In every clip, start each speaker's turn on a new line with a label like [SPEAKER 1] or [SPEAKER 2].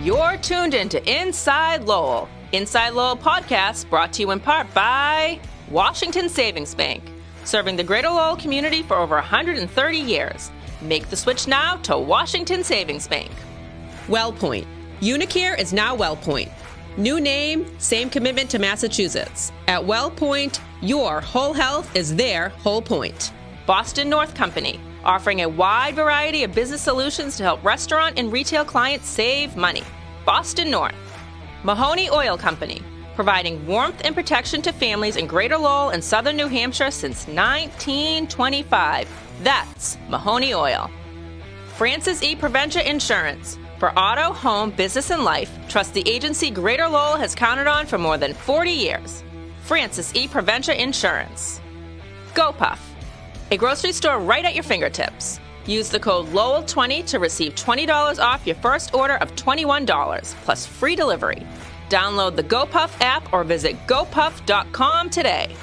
[SPEAKER 1] You're tuned into Inside Lowell. Inside Lowell podcast brought to you in part by Washington Savings Bank, serving the greater Lowell community for over 130 years. Make the switch now to Washington Savings Bank.
[SPEAKER 2] WellPoint. Unicare is now WellPoint. New name, same commitment to Massachusetts. At WellPoint, your whole health is their whole point.
[SPEAKER 1] Boston North Company, offering a wide variety of business solutions to help restaurant and retail clients save money. Boston North. Mahoney Oil Company, providing warmth and protection to families in Greater Lowell and Southern New Hampshire since 1925. That's Mahoney Oil. Francis E. Preventia Insurance. For auto, home, business, and life, trust the agency Greater Lowell has counted on for more than 40 years. Francis E. Preventia Insurance. GoPuff, a grocery store right at your fingertips. Use the code Lowell20 to receive $20 off your first order of $21, plus free delivery. Download the GoPuff app or visit gopuff.com today.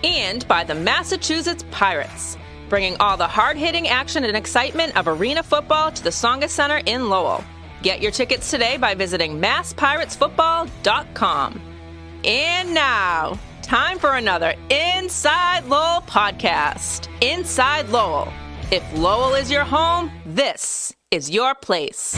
[SPEAKER 1] And by the Massachusetts Pirates, bringing all the hard-hitting action and excitement of arena football to the Tsongas Center in Lowell. Get your tickets today by visiting masspiratesfootball.com. And now, time for another Inside Lowell podcast. Inside Lowell. If Lowell is your home, this is your place.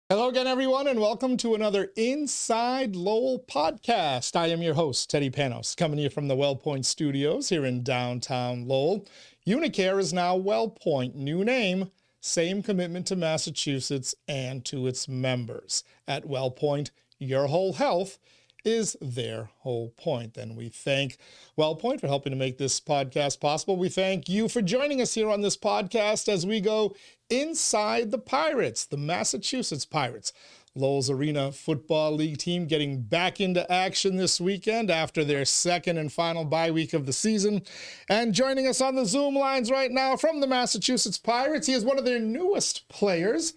[SPEAKER 3] Hello again, everyone, and welcome to another Inside Lowell podcast. I am your host, Teddy Panos, coming to you from the WellPoint Studios here in downtown Lowell. Unicare is now WellPoint. New name, same commitment to Massachusetts and to its members. At WellPoint, your whole health is their whole point. And we thank WellPoint for helping to make this podcast possible. We thank you for joining us here on this podcast as we go inside the Pirates, the Massachusetts Pirates. Lowell's Arena Football League team getting back into action this weekend after their second and final bye week of the season. And joining us on the Zoom lines right now from the Massachusetts Pirates, he is one of their newest players,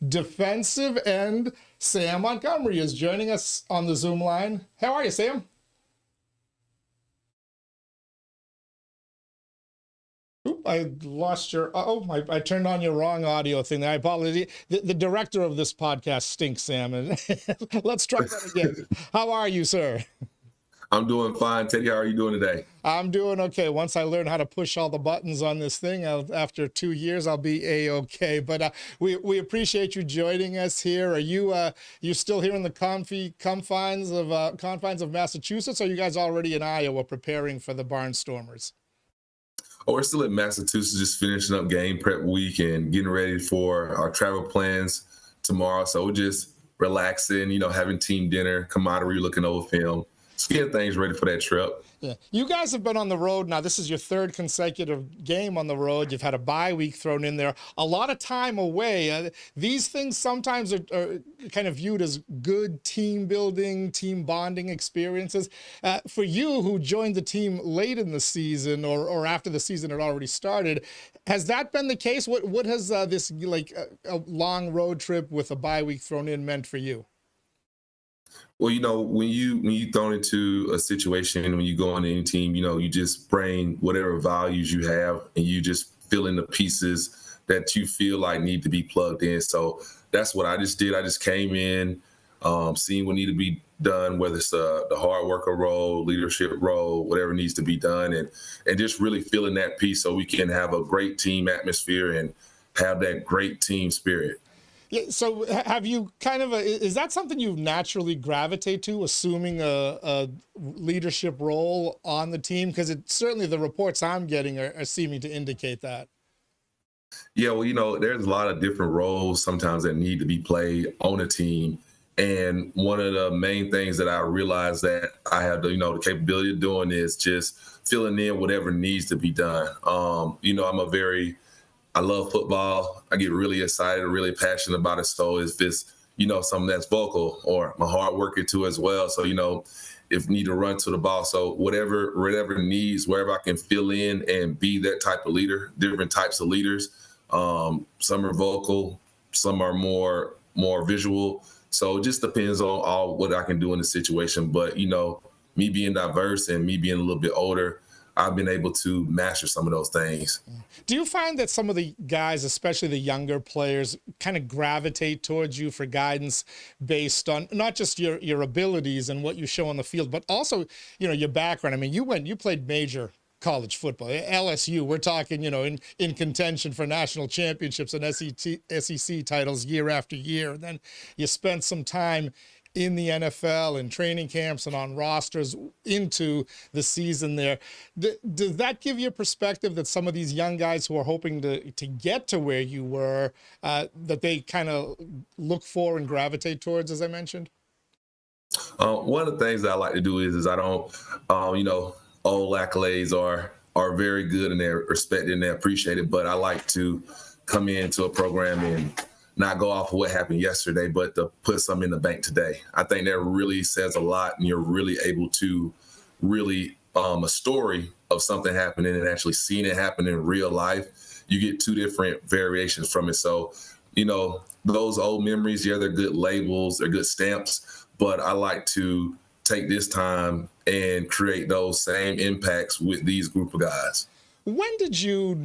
[SPEAKER 3] defensive end Sam Montgomery is joining us on the Zoom line. How are you, Sam? Oop, I lost your... I turned on your wrong audio thing. I apologize. The director of this podcast stinks, Sam. And let's try that again. How are you, sir?
[SPEAKER 4] I'm doing fine. Teddy, how are you doing today?
[SPEAKER 3] I'm doing okay. Once I learn how to push all the buttons on this thing, after 2 years, I'll be A-okay. But we appreciate you joining us here. Are you still here in the confines of Massachusetts, or are you guys already in Iowa preparing for the Barnstormers?
[SPEAKER 4] Oh, we're still in Massachusetts, just finishing up game prep week and getting ready for our travel plans tomorrow. So we're just relaxing, having team dinner, camaraderie, looking over film, just getting things ready for that trip.
[SPEAKER 3] Yeah. You guys have been on the road now. This is your third consecutive game on the road. You've had a bye week thrown in there. A lot of time away. These things sometimes are kind of viewed as good team building, team bonding experiences. For you, who joined the team late in the season or after the season had already started, has that been the case? What has this a long road trip with a bye week thrown in meant for you?
[SPEAKER 4] Well, when you thrown into a situation, when you go on any team, you just bring whatever values you have and you just fill in the pieces that you feel like need to be plugged in. So that's what I just did. I just came in, seeing what needed to be done, whether it's the hard worker role, leadership role, whatever needs to be done, and just really filling that piece so we can have a great team atmosphere and have that great team spirit.
[SPEAKER 3] Yeah, so have you is that something you naturally gravitate to, assuming a leadership role on the team? Because certainly the reports I'm getting are seeming to indicate that.
[SPEAKER 4] Yeah, well, there's a lot of different roles sometimes that need to be played on a team. And one of the main things that I realized that I have the capability of doing is just filling in whatever needs to be done. I love football. I get really excited, really passionate about it. So if it's, something that's vocal, or I'm a hard worker too as well. So, if need to run to the ball. So whatever needs, wherever I can fill in and be that type of leader, different types of leaders. Some are vocal, some are more visual. So it just depends on what I can do in the situation. But, me being diverse and me being a little bit older, I've been able to master some of those things.
[SPEAKER 3] Do you find that some of the guys, especially the younger players, kind of gravitate towards you for guidance based on not just your abilities and what you show on the field, but also, your background? I mean, you played major college football. LSU, we're talking, in contention for national championships and SEC titles year after year. And then you spent some time in the NFL and training camps and on rosters into the season there. Does that give you a perspective that some of these young guys who are hoping to get to where you were, that they kind of look for and gravitate towards, as I mentioned?
[SPEAKER 4] One of the things that I like to do is I don't, old accolades are very good and they're respected and they're appreciated, but I like to come into a program and not go off of what happened yesterday, but to put some in the bank today. I think that really says a lot, and you're really able to really a story of something happening and actually seeing it happen in real life. You get two different variations from it. So, those old memories, yeah, they're good labels, they're good stamps, but I like to take this time and create those same impacts with these group of guys.
[SPEAKER 3] When did you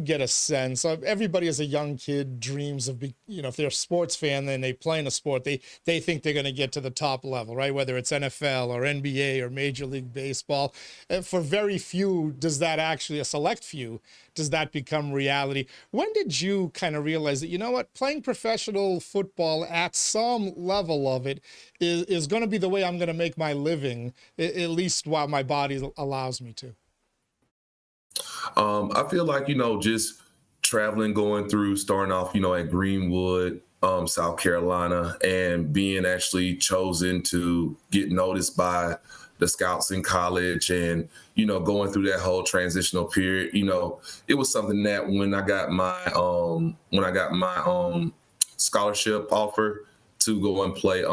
[SPEAKER 3] get a sense of, everybody as a young kid dreams of, if they're a sports fan, then they play in a sport, they think they're going to get to the top level, right? Whether it's NFL or NBA or Major League Baseball. For very few, a select few, does that become reality? When did you kind of realize that, playing professional football at some level of it is going to be the way I'm going to make my living, at least while my body allows me to?
[SPEAKER 4] I feel like, just traveling, starting off, at Greenwood, South Carolina, and being actually chosen to get noticed by the scouts in college and, going through that whole transitional period, it was something that when I got my scholarship offer to go and play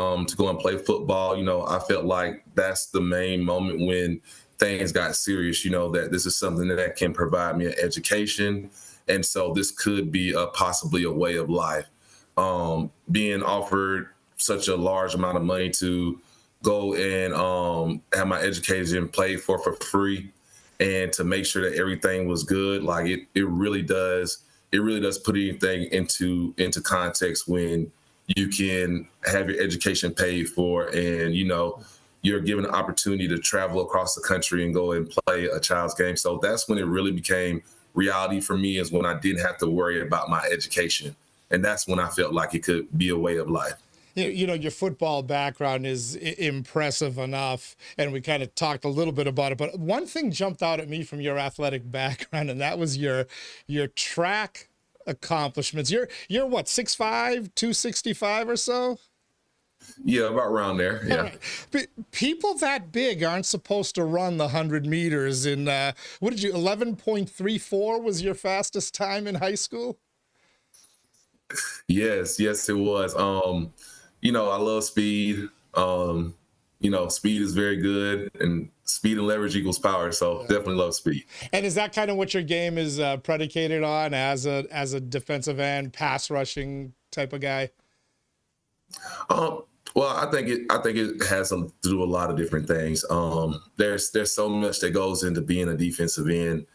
[SPEAKER 4] football, I felt like that's the main moment when things got serious, that this is something that can provide me an education. And so this could be possibly a way of life. Being offered such a large amount of money to go and have my education paid for free and to make sure that everything was good, like it really does put anything into context when you can have your education paid for and, you're given an opportunity to travel across the country and go and play a child's game. So that's when it really became reality for me, is when I didn't have to worry about my education. And that's when I felt like it could be a way of life.
[SPEAKER 3] Your football background is impressive enough, and we kind of talked a little bit about it. But one thing jumped out at me from your athletic background, and that was your track accomplishments. You're what, 6'5", 265 or so?
[SPEAKER 4] Yeah, about around there. Yeah.
[SPEAKER 3] Right. But people that big aren't supposed to run the 100 meters in, 11.34 was your fastest time in high school?
[SPEAKER 4] Yes, it was. I love speed. Speed is very good, and speed and leverage equals power. So definitely love speed.
[SPEAKER 3] And is that kind of what your game is predicated on as a defensive end, pass rushing type of guy?
[SPEAKER 4] Well, I think it has to do a lot of different things. There's so much that goes into being a defensive end.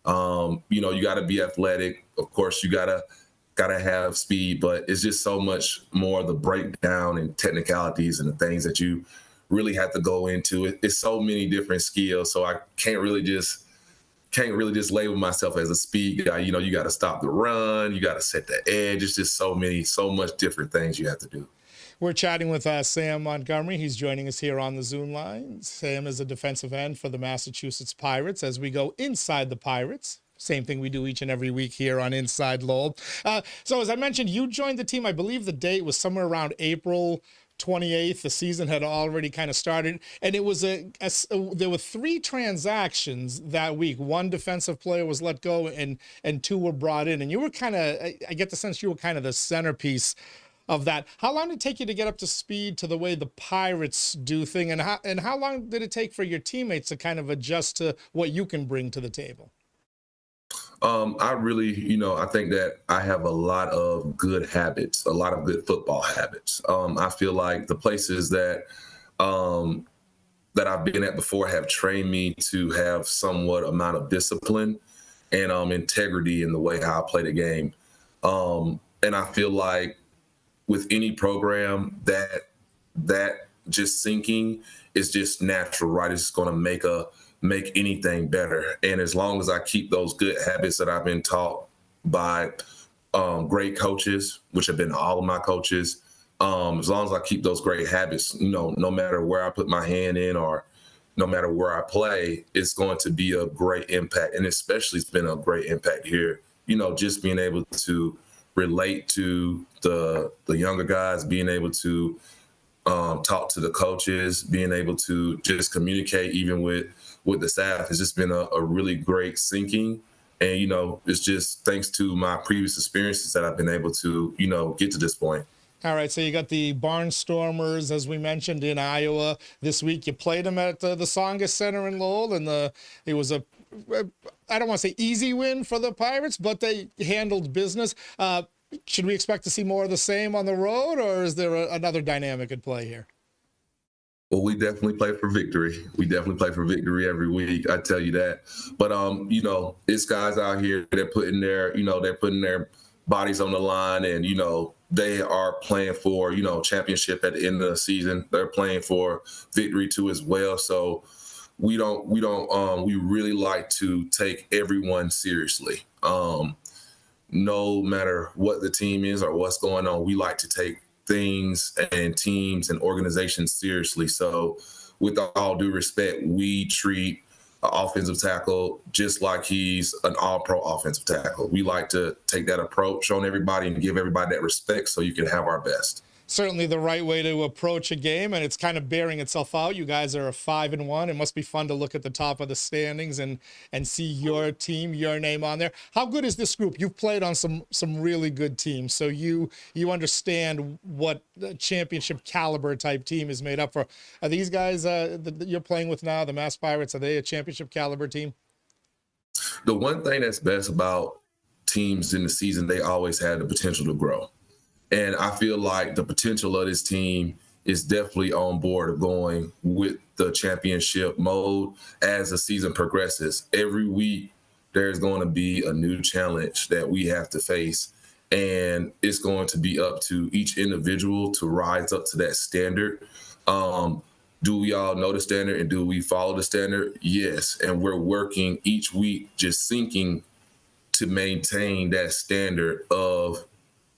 [SPEAKER 4] You got to be athletic. Of course, you gotta have speed, but it's just so much more the breakdown and technicalities and the things that you really have to go into. It's so many different skills, so I can't really just label myself as a speed guy. You got to stop the run, you got to set the edge. It's just so much different things you have to do.
[SPEAKER 3] We're chatting with Sam Montgomery. He's joining us here on the Zoom line. Sam is a defensive end for the Massachusetts Pirates as we go inside the Pirates. Same thing we do each and every week here on Inside Lowell. So as I mentioned, you joined the team. I believe the date was somewhere around April 28th. The season had already kind of started, and it was there were 3 transactions that week. 1 defensive player was let go, and 2 were brought in. And you were I get the sense you were kind of the centerpiece of that. How long did it take you to get up to speed to the way the Pirates do things, and how long did it take for your teammates to kind of adjust to what you can bring to the table?
[SPEAKER 4] I really, I think that I have a lot of good habits, a lot of good football habits. I feel like the places that that I've been at before have trained me to have somewhat amount of discipline and integrity in the way how I play the game. And I feel like with any program that just sinking is just natural, right? It's going to make anything better. And as long as I keep those good habits that I've been taught by great coaches, which have been all of my coaches, as long as I keep those great habits, no matter where I put my hand in or no matter where I play, it's going to be a great impact. And especially it's been a great impact here, just being able to relate to the younger guys, being able to talk to the coaches, being able to just communicate even with the staff has just been a really great sinking. And, it's just thanks to my previous experiences that I've been able to, get to this point.
[SPEAKER 3] All right, so you got the Barnstormers, as we mentioned, in Iowa this week. You played them at the Tsongas Center in Lowell, and it was I don't want to say easy win for the Pirates, but they handled business. Should we expect to see more of the same on the road, or is there another dynamic at play here?
[SPEAKER 4] Well, we definitely play for victory. We definitely play for victory every week. I tell you that. But it's guys out here that putting their bodies on the line, and they are playing for championship at the end of the season. They're playing for victory too as well. So we really like to take everyone seriously. No matter what the team is or what's going on, we like to take things and teams and organizations seriously. So with all due respect, we treat an offensive tackle just like he's an all-pro offensive tackle. We like to take that approach on everybody and give everybody that respect so you can have our best.
[SPEAKER 3] Certainly the right way to approach a game, and it's kind of bearing itself out. You guys are 5-1. It must be fun to look at the top of the standings and see your team, your name on there. How good is this group? You've played on some really good teams, so you understand what the championship caliber type team is made up for. Are these guys that you're playing with now, the Mass Pirates, are they a championship caliber team?
[SPEAKER 4] The one thing that's best about teams in the season, they always have the potential to grow. And I feel like the potential of this team is definitely on board of going with the championship mode as the season progresses. Every week, there's going to be a new challenge that we have to face. And it's going to be up to each individual to rise up to that standard. Do we all know the standard and do we follow the standard? Yes. And we're working each week, just sinking to maintain that standard of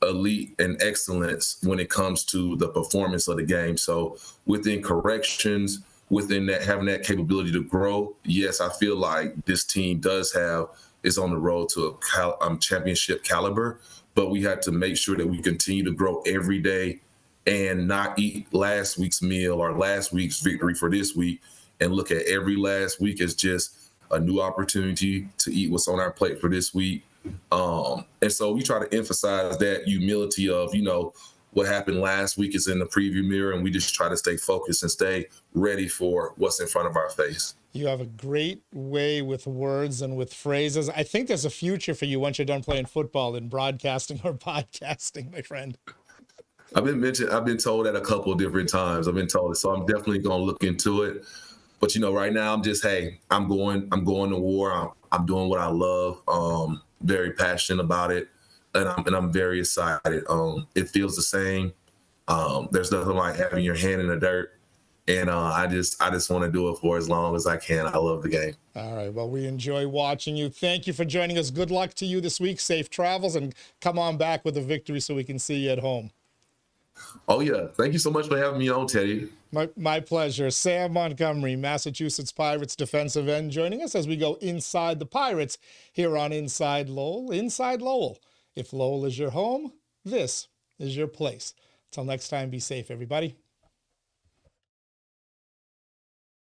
[SPEAKER 4] elite and excellence when it comes to the performance of the game. So within corrections, within that, having that capability to grow, yes, I feel like this team is on the road to a championship caliber, but we have to make sure that we continue to grow every day and not eat last week's meal or last week's victory for this week and look at every last week as just a new opportunity to eat what's on our plate for this week. And so we try to emphasize that humility of, what happened last week is in the preview mirror, and we just try to stay focused and stay ready for what's in front of our face. You
[SPEAKER 3] have a great way with words and with phrases. I think there's a future for you once you're done playing football in broadcasting or podcasting, my friend.
[SPEAKER 4] I've been told that a couple of different times. I've been told it, so I'm definitely going to look into it. But, right now I'm just, I'm going to war. I'm doing what I love. Very passionate about it, and I'm very excited. It feels the same. There's nothing like having your hand in the dirt, and I just want to do it for as long as I can. I love the game.
[SPEAKER 3] All right. Well, we enjoy watching you. Thank you for joining us. Good luck to you this week. Safe travels, and come on back with a victory so we can see you at home.
[SPEAKER 4] Oh yeah. Thank you so much for having me on, Teddy.
[SPEAKER 3] My pleasure. Sam Montgomery, Massachusetts Pirates defensive end, joining us as we go inside the Pirates here on Inside Lowell. Inside Lowell. If Lowell is your home, this is your place. Until next time, be safe, everybody.